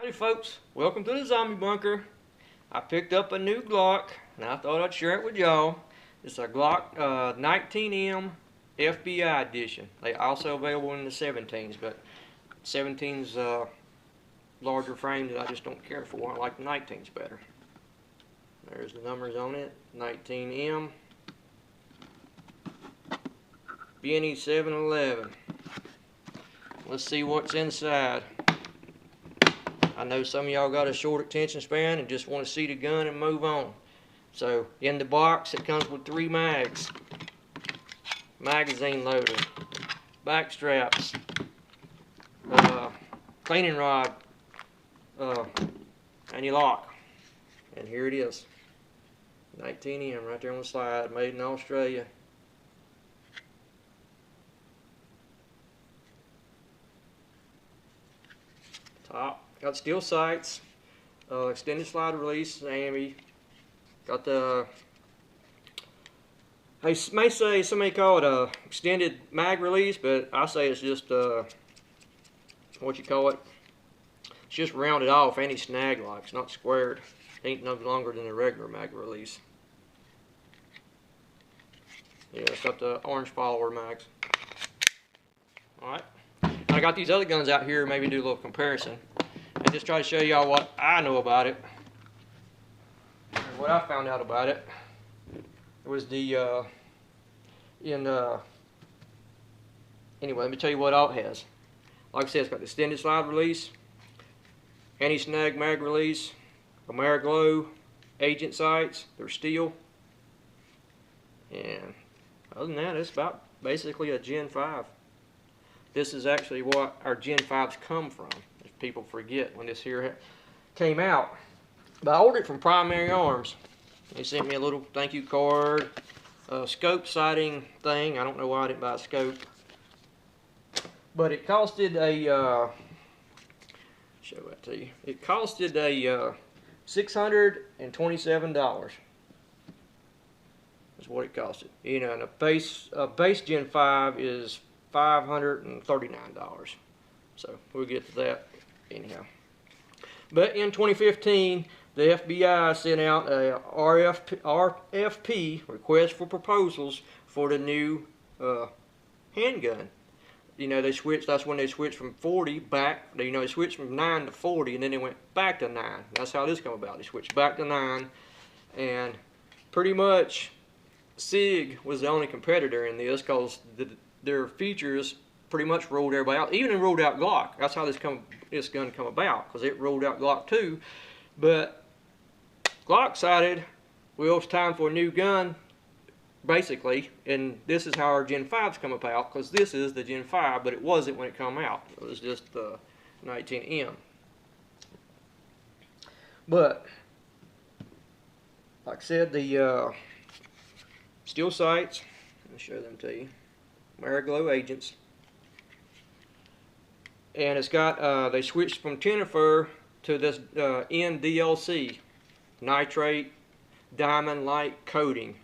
Howdy folks, welcome to the zombie bunker. I picked up a new Glock and I thought I'd share it with y'all. It's a Glock 19M FBI edition. They also available in the 17s, but 17s larger frame that I just don't care for. I like the 19s better. There's the numbers on it, 19M BNE 711. Let's see what's inside. I know some of y'all got a short attention span and just want to see the gun and move on. So in the box it comes with 3 mags, magazine loader, back straps, cleaning rod, and your lock. And here it is, 19M right there on the slide, made in Australia. Top. Got steel sights, extended slide release, AMI. Got the, I may say, somebody call it a extended mag release, but I say it's just, what you call it? It's just rounded off, anti-snag like, it's not squared. Ain't no longer than a regular mag release. Yeah, it's got the orange follower mags. Alright. I got these other guns out here, maybe do a little comparison. And just try to show y'all what I know about it. And what I found out about it. It was the, anyway, let me tell you what all it has. Like I said, it's got the extended slide release, anti-snag mag release, AmeriGlow agent sights, they're steel. And other than that, it's about basically a Gen 5. This is actually what our Gen 5s come from. If people forget when this here came out. But I ordered it from Primary Arms. They sent me a little thank you card, scope sighting thing. I don't know why I didn't buy a scope. But it costed a, show that to you. It costed a $627. That's what it costed. You know, and a base Gen 5 is $539. So we'll get to that anyhow. But in 2015, the FBI sent out a RFP, request for proposals, for the new handgun. You know, they switched, that's when they switched from 40 back, you know, they switched from 9 to 40 and then they went back to 9. That's how this came about. They switched back to 9, and pretty much SIG was the only competitor in this because their features pretty much ruled everybody out. Even ruled out Glock. That's how this gun come about, because it ruled out Glock too. But Glock decided, well, it's time for a new gun, basically, and this is how our Gen 5s come about, because this is the Gen 5, but it wasn't when it come out. It was just the 19M. But like I said, the steel sights, let me show them to you. AmeriGlow agents. And it's got, they switched from Tenifer to this NDLC, nitrate diamond-like coating,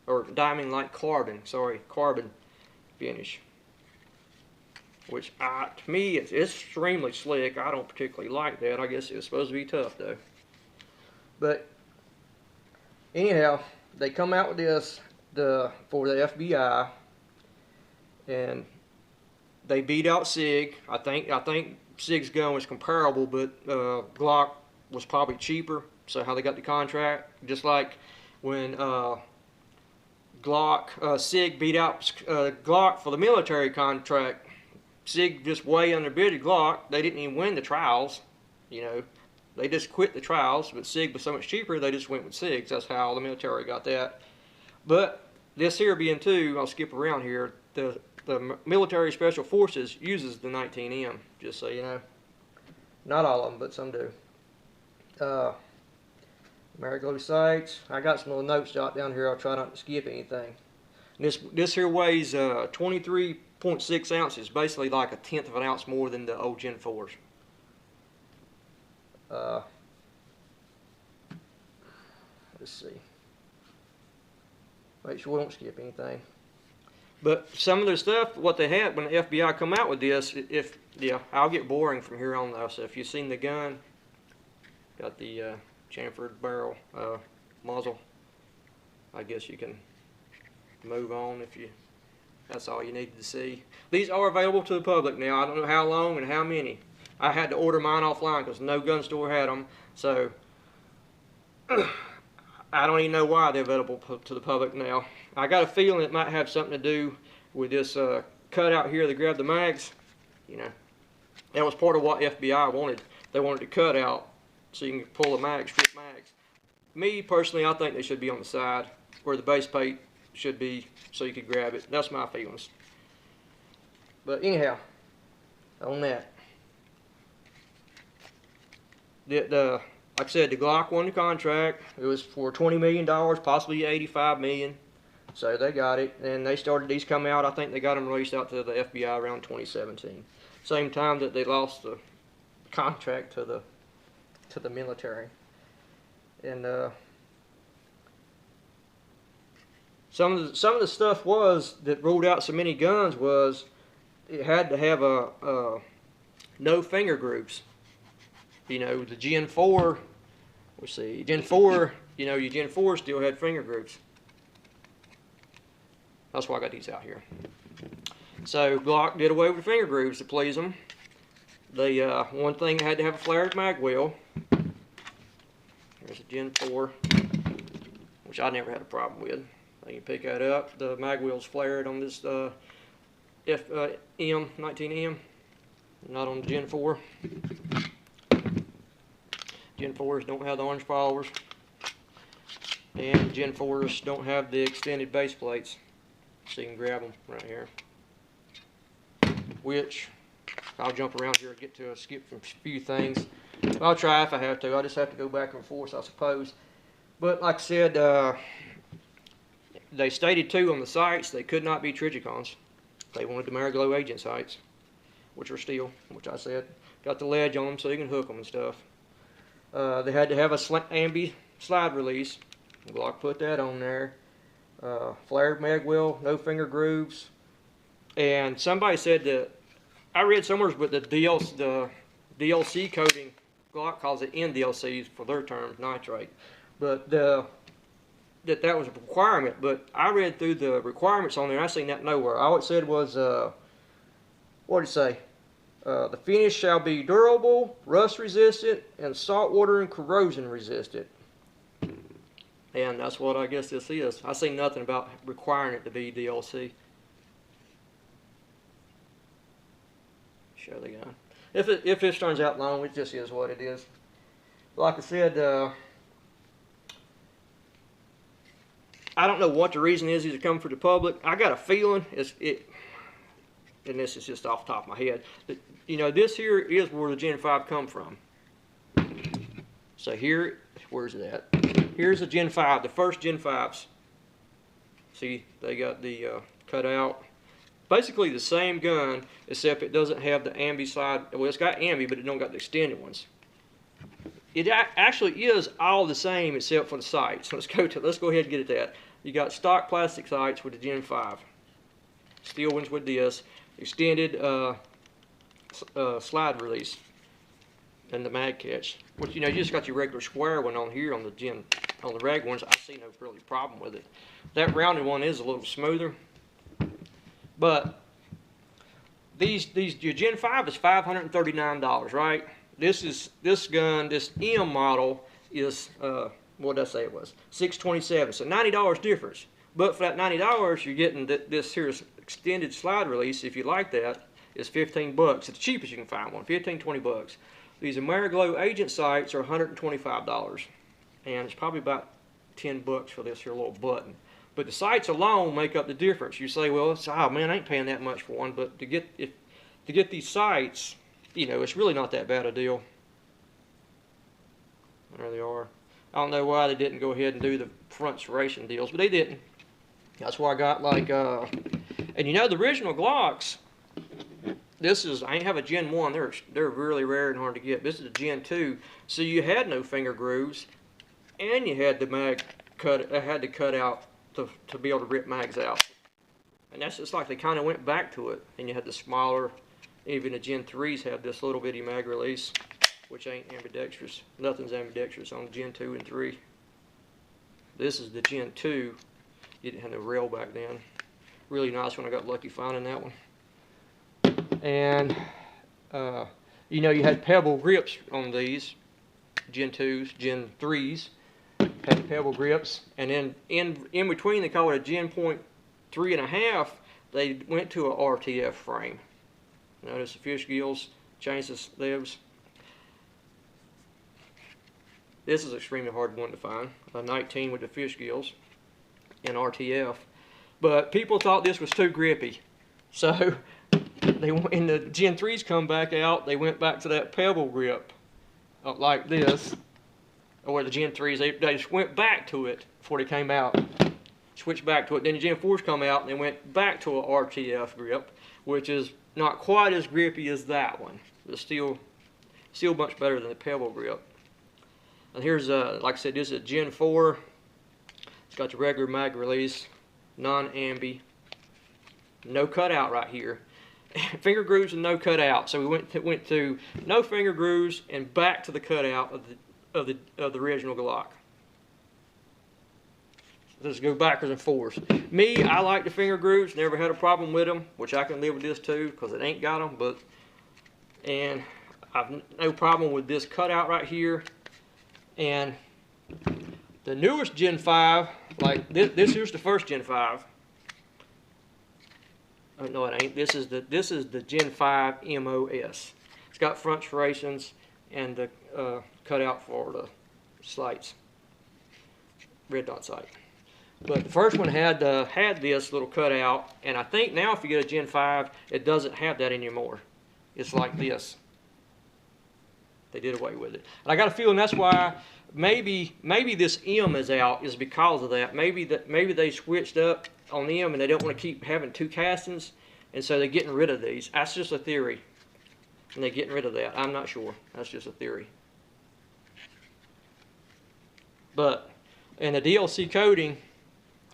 or diamond-like carbon, sorry, carbon finish. Which, to me, it's extremely slick. I don't particularly like that. I guess it's supposed to be tough, though. But, anyhow, they come out with this for the FBI, and they beat out SIG. I think SIG's gun was comparable, but Glock was probably cheaper. So how they got the contract, just like when SIG beat out Glock for the military contract. SIG just way underbid Glock. They didn't even win the trials. You know, they just quit the trials. But SIG was so much cheaper, they just went with SIG. That's how the military got that. But this here being too, I'll skip around here. The military special forces uses the 19M, just so you know. Not all of them, but some do. AmeriGlow sights. I got some little notes jotted down here. I'll try not to skip anything. This here weighs 23.6 ounces, basically like 1/10 of an ounce more than the old Gen 4s. Let's see. Make sure we don't skip anything. But some of the stuff, what they had when the FBI come out with this, I'll get boring from here on though. So if you've seen the gun, got the chamfered barrel muzzle, I guess you can move on if you. That's all you needed to see. These are available to the public now. I don't know how long and how many. I had to order mine offline because no gun store had them. So I don't even know why they're available to the public now. I got a feeling it might have something to do with this cutout here that grabbed the mags. You know, that was part of what FBI wanted. They wanted to cut out so you can pull the mags, strip mags. Me personally, I think they should be on the side where the base plate should be, so you could grab it. That's my feelings. But anyhow, on that, like I said, the Glock won the contract. It was for $20 million, possibly $85 million. So they got it, and they started these come out. I think they got them released out to the FBI around 2017. Same time that they lost the contract to the military. And some of the stuff was that ruled out so many guns was it had to have a no finger grooves. You know, the Gen 4. Let's see, Gen 4. You know, your Gen 4 still had finger grooves. That's why I got these out here. So Glock did away with the finger grooves to please them. They one thing had to have a flared mag wheel. There's a Gen 4, which I never had a problem with. You can pick that up. The mag wheel's flared on this M19M, not on the Gen 4. Gen 4s don't have the orange followers, and Gen 4s don't have the extended base plates, so you can grab them right here. Which I'll jump around here and get to skip a few things. I'll try if I have to. I just have to go back and forth, I suppose. But like I said, they stated too on the sights they could not be Trijicons. They wanted the Mariglow agent sights, which are steel, which I said. Got the ledge on them so you can hook them and stuff. They had to have a ambi slide release. Glock put that on there. Flared mag wheel, no finger grooves. And somebody said that, I read somewhere, but the DLC coating, Glock calls it NDLCs for their term, nitrate. But that was a requirement. But I read through the requirements on there and I seen that nowhere. All it said was, what did it say? The finish shall be durable, rust resistant, and saltwater and corrosion resistant. And that's what I guess this is. I seen nothing about requiring it to be DLC. Show the gun. If this turns out long, it just is what it is. Like I said, I don't know what the reason is these are coming for the public. I got a feeling and this is just off the top of my head, that, you know, this here is where the Gen 5 come from. So here, where's it at? Here's the Gen 5, the first Gen 5s. See, they got the cut out. Basically the same gun, except it doesn't have the ambi slide. Well, it's got ambi, but it don't got the extended ones. It actually is all the same except for the sights. Let's go ahead and get at that. You got stock plastic sights with the Gen 5. Steel ones with this. Extended slide release. And the mag catch. Which, you know, you just got your regular square one on here on the reg ones. I see no really problem with it. That rounded one is a little smoother. But your Gen 5 is $539, right? This gun, this M model is what did I say it was? $627. So $90 difference. But for that $90, you're getting this here's extended slide release. If you like that, is $15. It's the cheapest you can find one, 15, 20 bucks. These Mariglow agent sights are $125, and it's probably about 10 bucks for this here little button. But the sights alone make up the difference. You say, well, oh man, I ain't paying that much for one. But to get these sights, you know, it's really not that bad a deal. There they are. I don't know why they didn't go ahead and do the front serration deals, but they didn't. That's why I got like, and you know, the original Glocks. I ain't have a Gen 1. They're really rare and hard to get. This is a Gen 2, so you had no finger grooves, and you had the mag cut. I had to cut out to be able to rip mags out. And that's just like they kind of went back to it. And you had the smaller, even the Gen 3s have this little bitty mag release, which ain't ambidextrous. Nothing's ambidextrous on Gen 2 and 3. This is the Gen 2. You didn't have the rail back then. Really nice when I got lucky finding that one. And, you know, you had pebble grips on these. Gen 2s, Gen 3s had the pebble grips. And then in between, they call it a Gen point 3.5. They went to a RTF frame. Notice the fish gills, change the libs. This is an extremely hard one to find. A 19 with the fish gills in RTF. But people thought this was too grippy. So they, when the Gen 3s come back out, they went back to that pebble grip like this. Or the Gen 3s, they just went back to it before they came out. Switched back to it. Then the Gen 4s come out and they went back to a RTF grip, which is not quite as grippy as that one. It's still much better than the pebble grip. And here's, like I said, this is a Gen 4. It's got the regular mag release, non-ambi, no cutout right here. Finger grooves and no cutout. So we went to no finger grooves and back to the cutout of the original Glock. Let's go backwards and forwards. Me, I like the finger grooves. Never had a problem with them, which I can live with this too because it ain't got them. And I've no problem with this cutout right here. And the newest Gen 5, like this here's the first Gen 5. Oh, no, it ain't. This is the Gen 5 MOS. It's got front serrations and the cutout for the sights, red dot sight. But the first one had this little cutout, and I think now if you get a Gen 5, it doesn't have that anymore. It's like this. They did away with it. And I got a feeling that's why maybe this M is out is because of that. Maybe they switched up on M and they don't want to keep having two castings, and so they're getting rid of these. That's just a theory. And they're getting rid of that. I'm not sure. That's just a theory. But and the DLC coating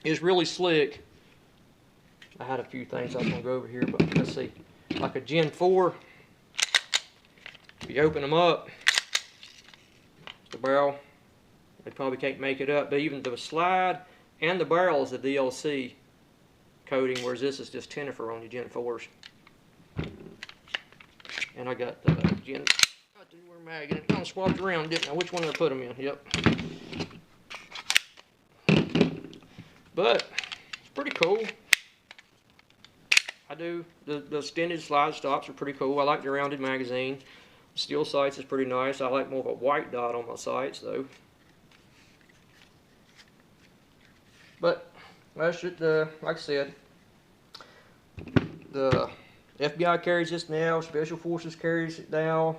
is really slick. I had a few things I was going to go over here, but let's see. Like a Gen 4, if you open them up, the barrel, they probably can't make it up, but even the slide and the barrel is the DLC coating, whereas this is just Tenifer on the Gen 4s. And I got the Gen, got the newer mag, and it kind of swapped around, didn't I? Which one did I put them in? Yep. But it's pretty cool. I do. The extended slide stops are pretty cool. I like the rounded magazine. Steel sights is pretty nice. I like more of a white dot on my sights though. But that's just, like I said, the FBI carries this now. Special Forces carries it now.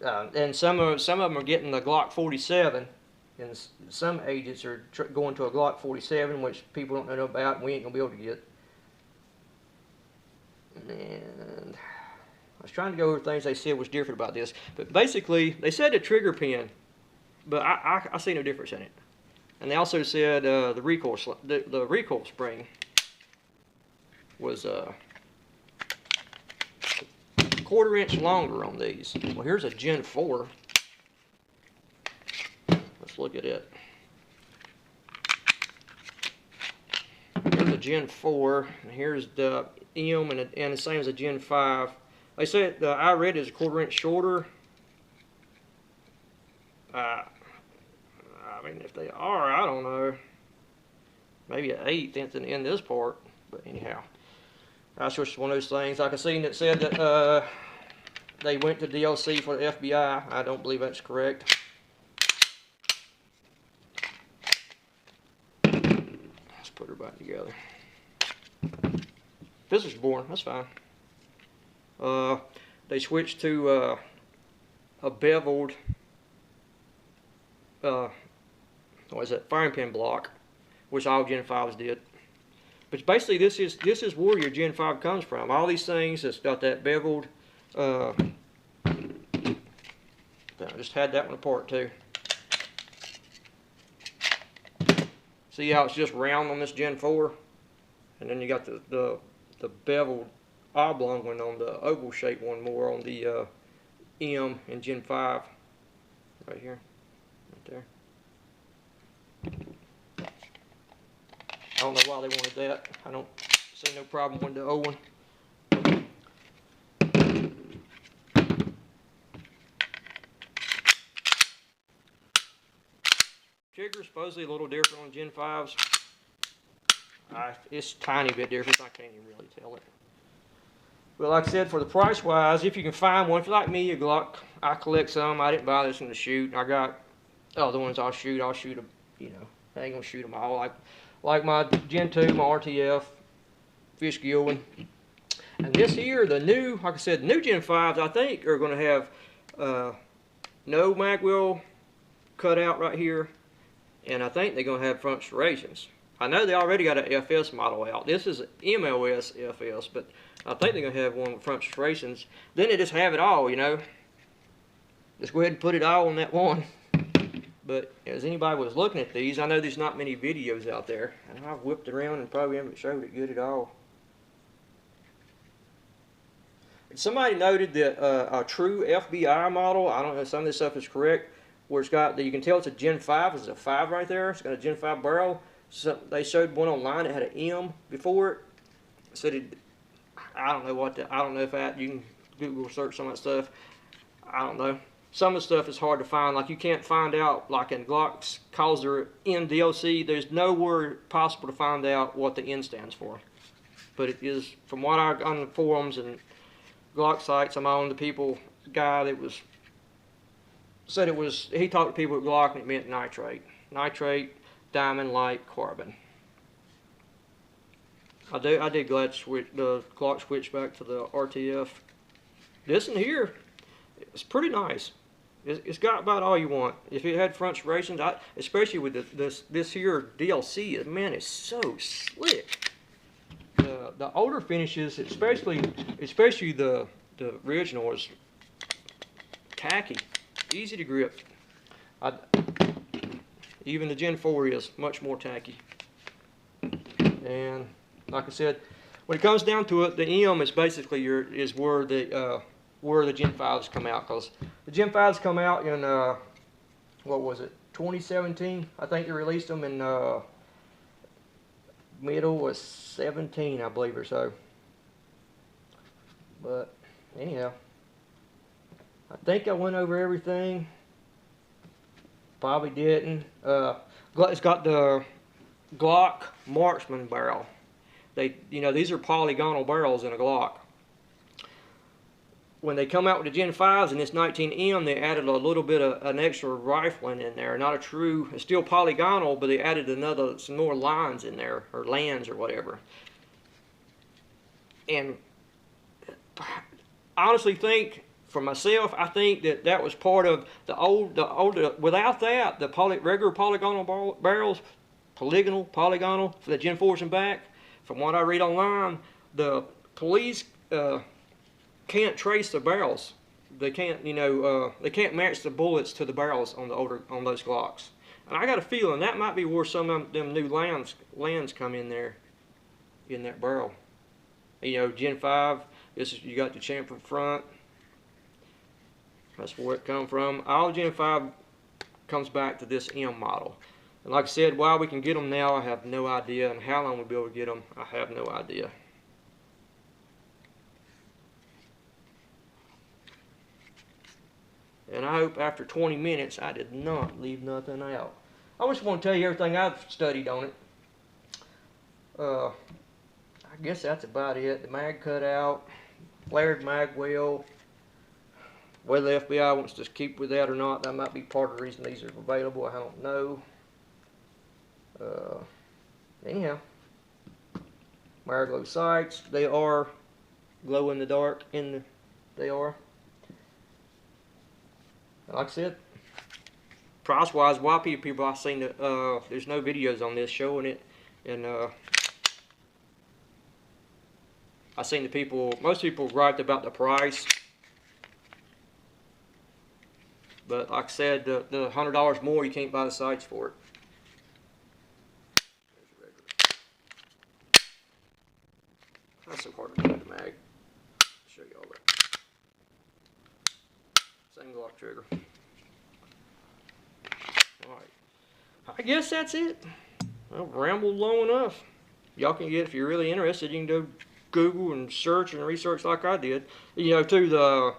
And some of them are getting the Glock 47. And some agents are going to a Glock 47, which people don't know about, and we ain't going to be able to get. And I was trying to go over things they said was different about this. But basically, they said the trigger pin, but I see no difference in it. And they also said the recoil spring was a quarter-inch longer on these. Well, here's a Gen 4. Let's look at it. Here's a Gen 4, and here's the M, and the same as a Gen 5. They said I read is a quarter-inch shorter. I mean, if they are, I don't know. Maybe an eighth in this part, but anyhow, that's just one of those things. Like I seen that said that they went to DLC for the FBI. I don't believe that's correct. Let's put her back together. This was born. That's fine. They switched to a beveled. What is that? Firing pin block, which all Gen 5s did. But basically, this is where your Gen 5 comes from. All these things that's got that beveled. I just had that one apart too. See how it's just round on this Gen 4? And then you got the beveled oblong one on the oval shaped one more on the M in Gen 5. Right here. Right there. I don't know why they wanted that. I don't see no problem with the old one. Trigger supposedly a little different on Gen 5s. It's a tiny bit different. I can't even really tell it. But like I said, for the price wise, if you can find one, if you're like me, a Glock, I collect some. I didn't buy this one to shoot. I got other ones I'll shoot. I'll shoot them, you know. I ain't gonna shoot them all. Like my Gen 2, my RTF, fish gill one. And this here, the new, like I said, the new Gen 5s, I think, are gonna have no mag wheel cut out right here. And I think they're going to have front serrations. I know they already got an FS model out. This is MLS FS, but I think they're going to have one with front serrations. Then they just have it all, you know. Just go ahead and put it all on that one. But as anybody was looking at these, I know there's not many videos out there. And I've whipped around and probably haven't showed it good at all. Somebody noted that a true FBI model, I don't know if some of this stuff is correct, where it's got, you can tell it's a Gen 5, it's a 5 right there, it's got a Gen 5 barrel. So they showed one online that had an M before it. So I don't know what I don't know if that, you can Google search some of that stuff. I don't know. Some of the stuff is hard to find, like you can't find out, like in Glocks, cause they're in DLC, there's nowhere possible to find out what the N stands for. But it is, from what I on the forums and Glock sites, I'm on the people, guy that was said it was, he talked to people at Glock and it meant nitrate. Nitrate, diamond, light, carbon. I did glad switch the Glock switch back to the RTF. This one here, it's pretty nice. It's got about all you want. If it had front serrations, especially with this here DLC, man, it's so slick. The older finishes, especially the original, is tacky. Easy to grip. Even the Gen 4 is much more tacky. And like I said, when it comes down to it, the M is basically where the Gen 5s come out, because the Gen 5s come out in what was it, 2017? I think they released them in middle of 17, I believe, or so. But anyhow, I think I went over everything. Probably didn't. It's got the Glock Marksman barrel. These are polygonal barrels in a Glock. When they come out with the Gen 5s and this 19M, they added a little bit of an extra rifling in there. Not a true, it's still polygonal, but they added some more lines in there, or lands or whatever. And I honestly think, for myself, I think that was part of the older. Without that, the regular polygonal barrels, polygonal for the Gen 4s and back. From what I read online, the police can't trace the barrels. They can't, they can't match the bullets to the barrels on those Glocks. And I got a feeling that might be where some of them new lands come in there, in that barrel. Gen 5. You got the chamfer front. That's where it come from. All Gen 5 comes back to this M model. And like I said, why we can get them now, I have no idea. And how long we'll be able to get them, I have no idea. And I hope after 20 minutes I did not leave nothing out. I just want to tell you everything I've studied on it. I guess that's about it. The mag cutout, flared mag well. Whether the FBI wants to keep with that or not, that might be part of the reason these are available. I don't know. Anyhow, Glow sights. They are glow in the dark. They are. Like I said, price-wise, why people I've seen that there's no videos on this showing it, and I've seen most people griped about the price. But like I said, the $100 more, you can't buy the sights for it. Same Glock trigger. Alright. I guess that's it. Well, rambled long enough. Y'all can get, if you're really interested, you can go Google and search and research like I did. You know, too,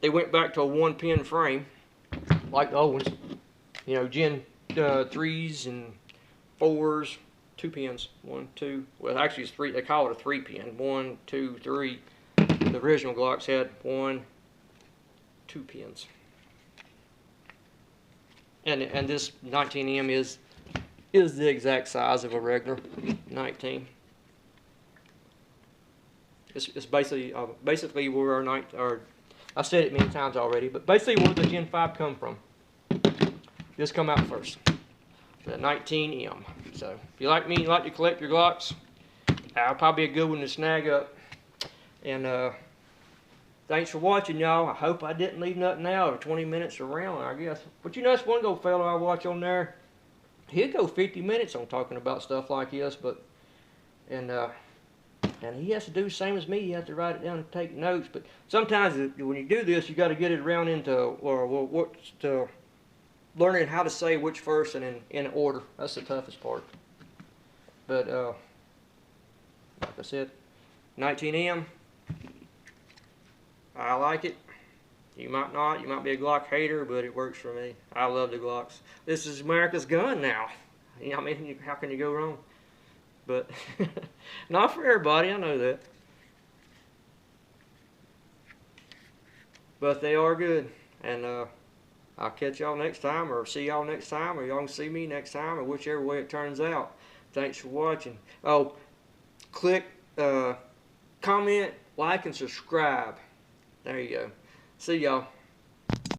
they went back to a 1-pin frame, like the old ones. You know, Gen 3s and 4s, 2 pins. 1, 2. Well, actually, it's 3. They call it a 3-pin. 1, 2, 3. The original Glocks had 1, 2 pins. And this 19M is the exact size of a regular 19. It's basically where our I said it many times already, but basically where the Gen 5 come from. This come out first, the 19M. So if you like me, you like to collect your Glocks, probably a good one to snag up. And thanks for watching, y'all. I hope I didn't leave nothing out, or 20 minutes around, I guess. But you know, this one old fellow I watch on there, he'll go 50 minutes on talking about stuff like this, but and he has to do the same as me. You have to write it down and take notes. But sometimes when you do this, you got to get it around into learning how to say which verse and in order. That's the toughest part. But like I said, 19M. I like it. You might not. You might be a Glock hater, but it works for me. I love the Glocks. This is America's gun now. You know, I mean, how can you go wrong? But not for everybody, I know that. But they are good. And I'll catch y'all next time, or see y'all next time, or y'all can see me next time, or whichever way it turns out. Thanks for watching. Oh, click, comment, like, and subscribe. There you go. See y'all.